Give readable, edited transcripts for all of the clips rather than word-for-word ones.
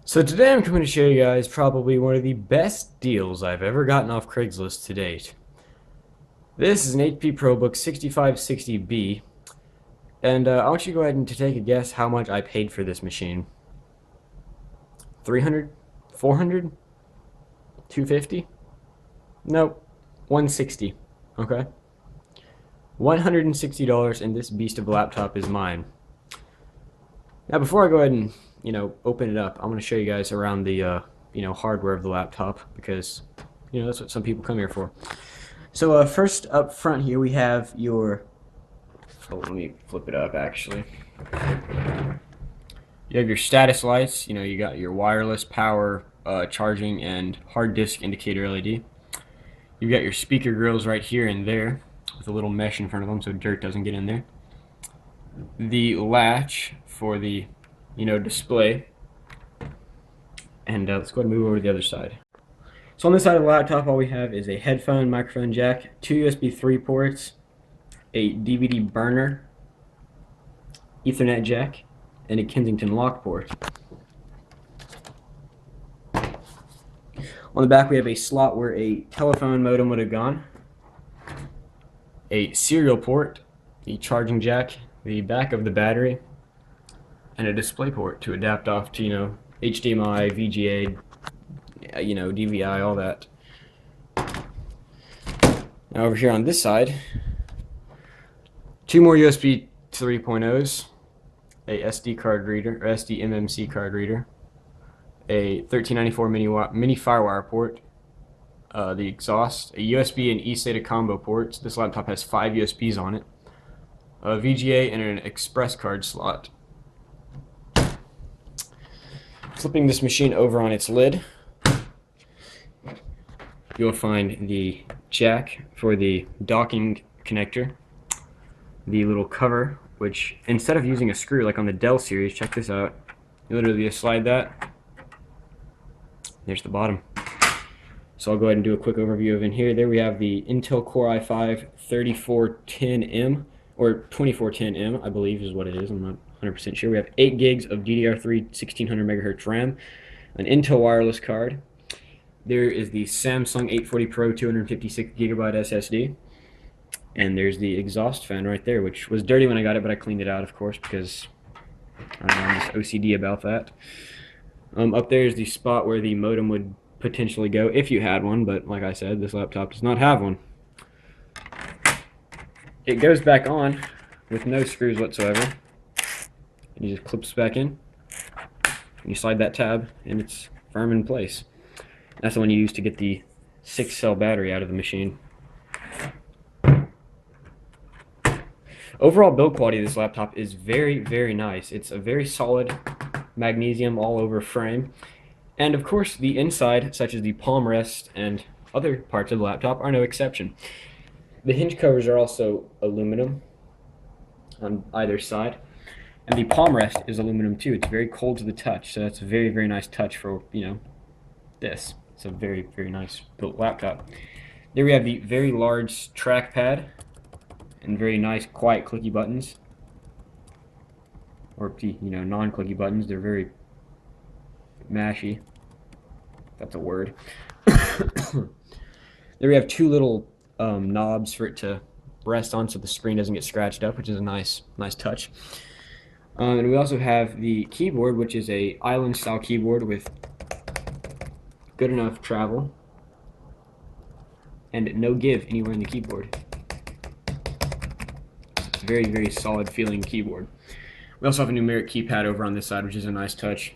So today I'm coming to show you guys probably one of the best deals I've ever gotten off Craigslist to date. This is an HP ProBook 6560B, and I want you to go ahead and take a guess how much I paid for this machine. 300? 400? 250? Nope. 160. Okay. $160 and this beast of a laptop is mine. Now before I go ahead and open it up, I'm going to show you guys around the hardware of the laptop because that's what some people come here for. So first up front here we have your, let me flip it up actually. You have your status lights, you got your wireless power, charging, and hard disk indicator LED. You've got your speaker grills right here and there with a little mesh in front of them so dirt doesn't get in there. The latch for the display, and let's go ahead and move over to the other side. So on this side of the laptop all we have is a headphone, microphone jack, two USB 3 ports, a DVD burner, Ethernet jack, and a Kensington lock port. On the back we have a slot where a telephone modem would have gone, a serial port, the charging jack, the back of the battery, and a display port to adapt off to HDMI, VGA, DVI, all that. Now over here on this side, two more USB 3.0s, a SD card reader, or SD MMC card reader, a 1394 mini FireWire port, the exhaust, a USB and eSATA combo ports. This laptop has 5 USBs on it, a VGA, and an express card slot. Flipping this machine over on its lid, you'll find the jack for the docking connector, the little cover, which instead of using a screw like on the Dell series, check this out, you literally just slide that, there's the bottom. So I'll go ahead and do a quick overview of in here. There we have the Intel Core i5 3410M, or 2410M, I believe is what it is, I'm not 100% sure. We have 8 gigs of DDR3 1600 MHz RAM, an Intel wireless card. There is the Samsung 840 Pro 256 GB SSD, and there's the exhaust fan right there, which was dirty when I got it, but I cleaned it out, of course, because I'm just OCD about that. Up there is the spot where the modem would potentially go if you had one, but like I said, this laptop does not have one. It goes back on with no screws whatsoever. And you just clips back in, and you slide that tab, and it's firm in place. That's the one you use to get the 6-cell battery out of the machine. Overall build quality of this laptop is very, very nice. It's a very solid magnesium all over frame. And of course the inside, such as the palm rest and other parts of the laptop, are no exception. The hinge covers are also aluminum on either side. And the palm rest is aluminum too. It's very cold to the touch, so that's a very, very nice touch for, this. It's a very, very nice built laptop. There we have the very large trackpad and very nice, quiet, clicky buttons. Or, non-clicky buttons. They're very mashy. That's a word. There we have 2 little knobs for it to rest on so the screen doesn't get scratched up, which is a nice touch. And we also have the keyboard, which is a island style keyboard with good enough travel and no give anywhere in the keyboard. It's a very, very solid feeling keyboard. We also have a numeric keypad over on this side, which is a nice touch.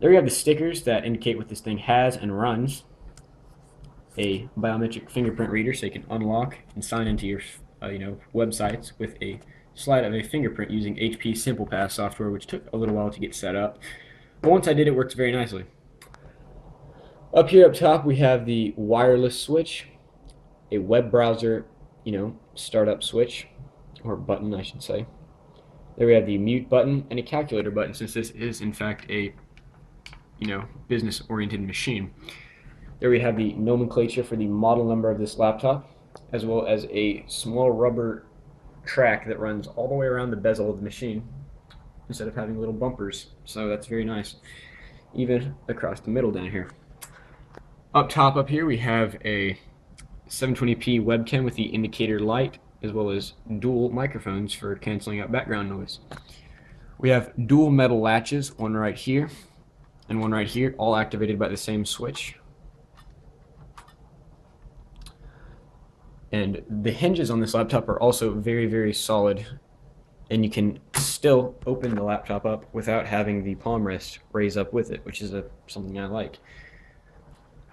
There we have the stickers that indicate what this thing has and runs. A biometric fingerprint reader so you can unlock and sign into your websites with a slide of a fingerprint using HP SimplePass software, which took a little while to get set up. But once I did, it works very nicely. Up here up top we have the wireless switch, a web browser, startup switch, or button I should say. There we have the mute button and a calculator button, since this is in fact a business-oriented machine. There we have the nomenclature for the model number of this laptop, as well as a small rubber track that runs all the way around the bezel of the machine instead of having little bumpers, so that's very nice. even across the middle down here. Up top up here we have a 720p webcam with the indicator light, as well as dual microphones for canceling out background noise. We have dual metal latches, one right here and one right here, all activated by the same switch. And the hinges on this laptop are also very, very solid, and you can still open the laptop up without having the palm rest raise up with it, which is something I like.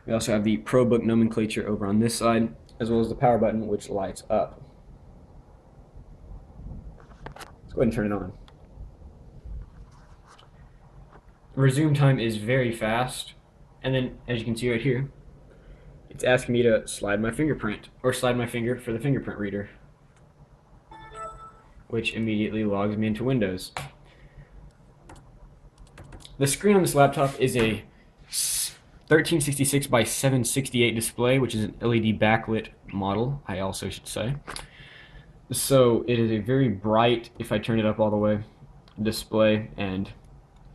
We also have the ProBook nomenclature over on this side, as well as the power button, which lights up. Let's go ahead and turn it on. Resume time is very fast, and then, as you can see right here, it's asking me to slide my fingerprint, or slide my finger for the fingerprint reader, which immediately logs me into Windows. The screen on this laptop is a 1366 by 768 display, which is an LED backlit model, I also should say. So it is a very bright, if I turn it up all the way, display, and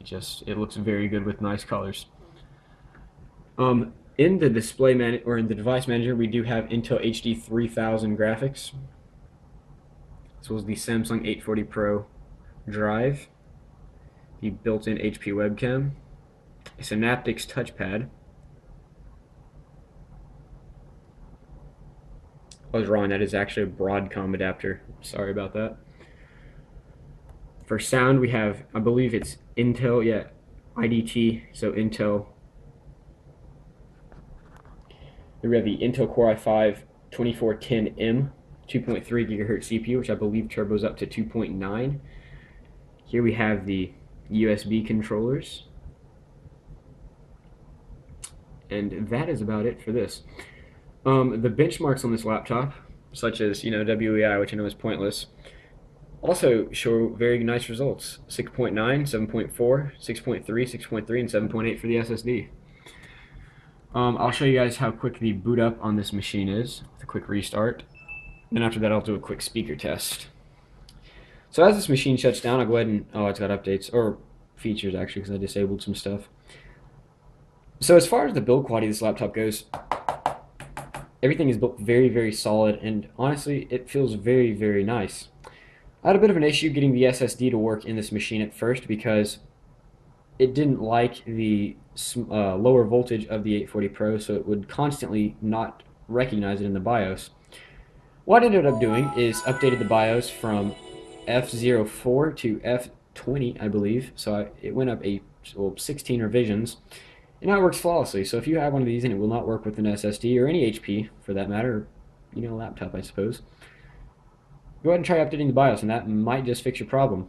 it looks very good with nice colors. In the display or in the device manager, we do have Intel HD 3000 graphics, as well as the Samsung 840 Pro drive, the built-in HP webcam, a Synaptics touchpad. I was wrong, that is actually a Broadcom adapter. Sorry about that. For sound, we have, I believe it's Intel, yeah, IDT, so Intel. We have the Intel Core i5 2410M 2.3 gigahertz CPU, which I believe turbos up to 2.9. Here we have the USB controllers. And that is about it for this. The benchmarks on this laptop, such as WEI, which I know is pointless, also show very nice results. 6.9, 7.4, 6.3, 6.3, and 7.8 for the SSD. I'll show you guys how quick the boot up on this machine is with a quick restart. Then after that, I'll do a quick speaker test. So as this machine shuts down, I'll go ahead and, it's got updates, or features actually, because I disabled some stuff. So as far as the build quality of this laptop goes, everything is built very, very solid, and honestly, it feels very, very nice. I had a bit of an issue getting the SSD to work in this machine at first because it didn't like the lower voltage of the 840 Pro, so it would constantly not recognize it in the BIOS. What I ended up doing is updated the BIOS from F04 to F20, I believe, so it went up 16 revisions, and now it works flawlessly. So if you have one of these and it will not work with an SSD, or any HP for that matter, laptop I suppose, go ahead and try updating the BIOS, and that might just fix your problem.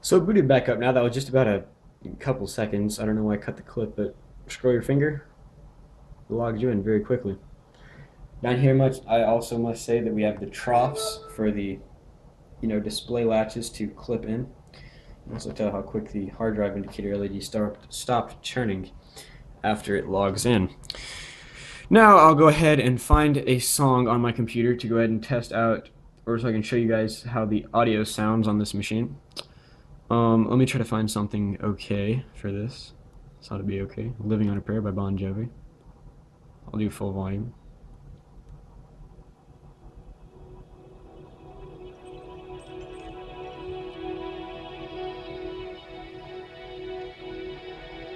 So booted back up now. That was just about a couple seconds. I don't know why I cut the clip, but scroll your finger, it logs you in very quickly. Down here I also must say that we have the troughs for the display latches to clip in. You also tell how quick the hard drive indicator LED stopped churning after it logs in. Now I'll go ahead and find a song on my computer to go ahead and test out, or so I can show you guys how the audio sounds on this machine. Let me try to find something okay for this. This ought to be okay. Living on a Prayer by Bon Jovi. I'll do full volume.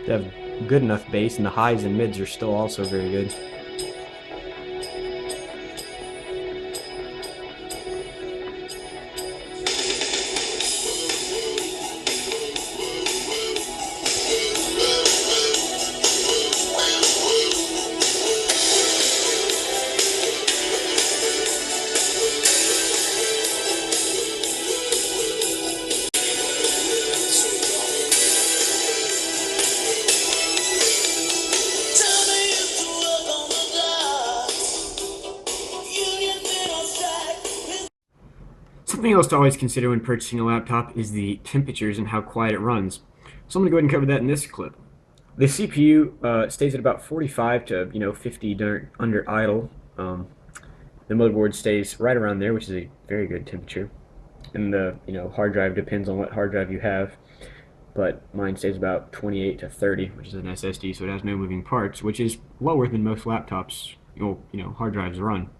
They have good enough bass, and the highs and mids are still also very good. Something else to always consider when purchasing a laptop is the temperatures and how quiet it runs. So I'm going to go ahead and cover that in this clip. The CPU stays at about 45 to 50 under idle. The motherboard stays right around there, which is a very good temperature. And the hard drive depends on what hard drive you have. but mine saves about 28 to 30, which is an SSD, so it has no moving parts, which is lower than most laptops, hard drives run.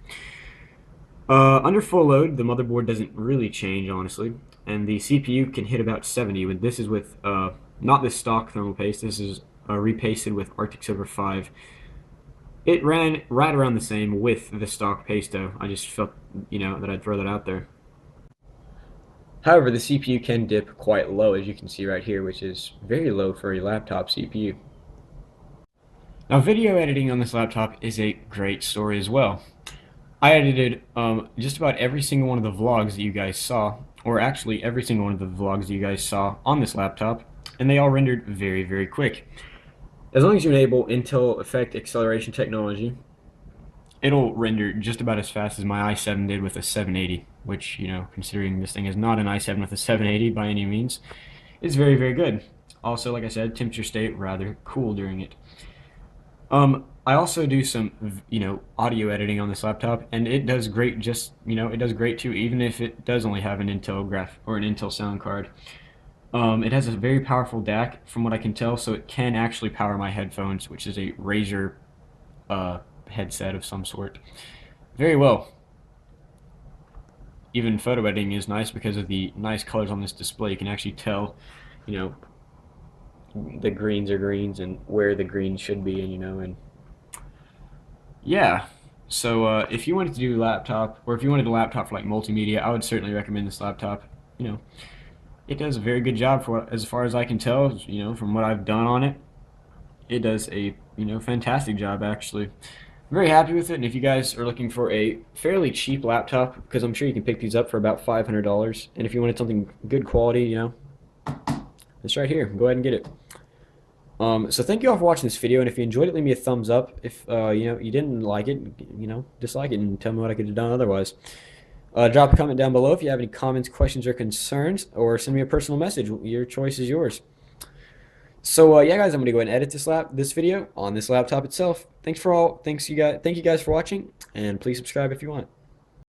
Under full load, the motherboard doesn't really change, honestly, and the CPU can hit about 70. This is with not this stock thermal paste. This is repasted with Arctic Silver 5. It ran right around the same with the stock paste, though. I just felt, that I'd throw that out there. However, the CPU can dip quite low, as you can see right here, which is very low for a laptop CPU. Now, video editing on this laptop is a great story as well. I edited just about every single one of the vlogs that you guys saw, or actually every single one of the vlogs that you guys saw on this laptop, and they all rendered very, very quick. As long as you enable Intel Effect Acceleration technology, it'll render just about as fast as my i7 did with a 780, which, considering this thing is not an i7 with a 780 by any means, is very, very good. Also, like I said, temperature stay rather cool during it. I also do some, audio editing on this laptop, and it does great. It does great too, even if it does only have an Intel graph or an Intel sound card. It has a very powerful DAC, from what I can tell, so it can actually power my headphones, which is a Razer headset of some sort. Very well. Even photo editing is nice because of the nice colors on this display. You can actually tell, the greens are greens and where the greens should be, and yeah. So if you wanted to do laptop, or if you wanted a laptop for like multimedia, I would certainly recommend this laptop. It does a very good job for as far as I can tell. From what I've done on it, it does a fantastic job actually. I'm very happy with it, and if you guys are looking for a fairly cheap laptop, because I'm sure you can pick these up for about $500, and if you wanted something good quality, it's right here. Go ahead and get it. So thank you all for watching this video, and if you enjoyed it, leave me a thumbs up. If you didn't like it, dislike it and tell me what I could have done otherwise. Drop a comment down below if you have any comments, questions, or concerns, or send me a personal message. Your choice is yours. So yeah, guys, I'm gonna go ahead and edit this video on this laptop itself. Thank you guys for watching, and please subscribe if you want.